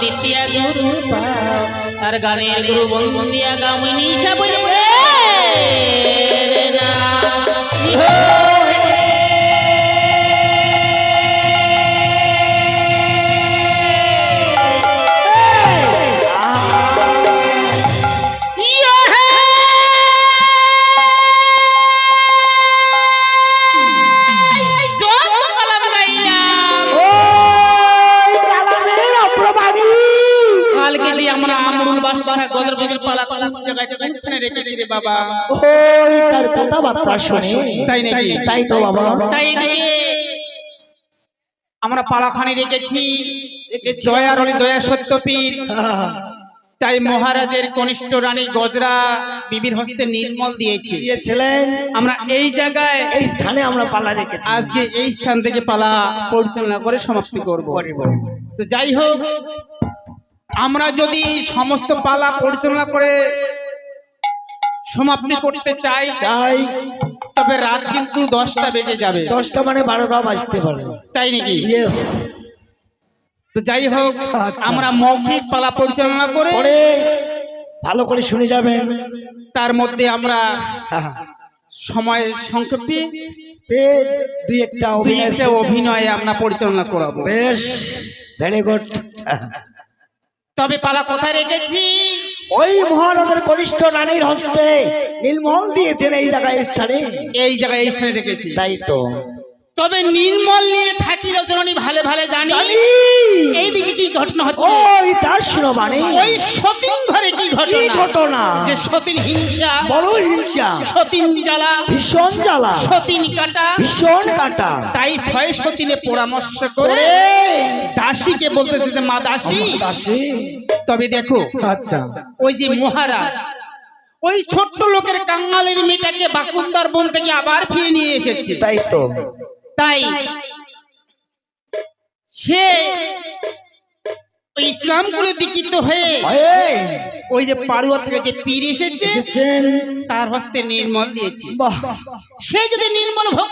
দ্বিতীয় গুরু আর গানের গুরু বন্দিয়া গামিনী বলে আমরা পালাখানি রেখেছি জয়ারলি দয়া সত্যপীর। তাই মহারাজের কনিষ্ঠ রানী গজরা বিবির হস্তে নির্মল দিয়েছিলেন। আমরা এই জায়গায় এই স্থানে আমরা পালা রেখেছি। আজকে এই স্থান থেকে পালা পরিচালনা করে সমাপ্তি করব। তো যাই হোক, আমরা যদি সমস্ত পালা পরিচালনা করে সমাপ্তি করতে চাই তবে রাত কিন্তু 10টা বেজে যাবে। 10টা মানে 12টা বাজতে পারে, তাই নাকি? তো যাই হোক, আমরা মৌখিক পালা পরিচালনা করে ভালো করে শুনে যাবেন। তার মধ্যে আমরা সময় সংক্ষেপে দুই একটা অভিনয় আমরা পরিচালনা করাবো। বেশ, ভেরি গুড। তবে পালা কোথায় রেখেছি? ওই মহারাজের কনিষ্ঠ রানীর হস্তে নির্মল দিয়েছেন এই জায়গায় স্থানে রেখেছি। তাই তো। তবে নির্মল নিয়ে থাকি রচনী ভালো ভালো জানি এইদিকে কি ঘটনা হচ্ছে। ওই তার শিরোবাণী, ওই সতীন ঘরে কি ঘটনা যে সতীন হিংসা, বড় হিংসা, সতীন জ্বালা, ভীষণ জ্বালা, সতীন কাটা, ভীষণ কাটা। তাই 6 সতীনে পরামর্শ করে দাসীকে বলতেছে যে মা দাসী, তবে দেখো আচ্ছা ওই যে মহারাজ ওই ছোট্ট লোকের কাঙ্গালের মেয়েটাকে বাকুন্দার বন থেকে আবার ফিরে নিয়ে এসেছে। তাই তো। তাই সে ইসলাম করে দীক্ষিত হয়ে ওই যে পাড়ুয়া থেকে যে পীর এসেছেন তার হস্তে নির্মল দিয়েছে। সে যদি নির্মল ভোগ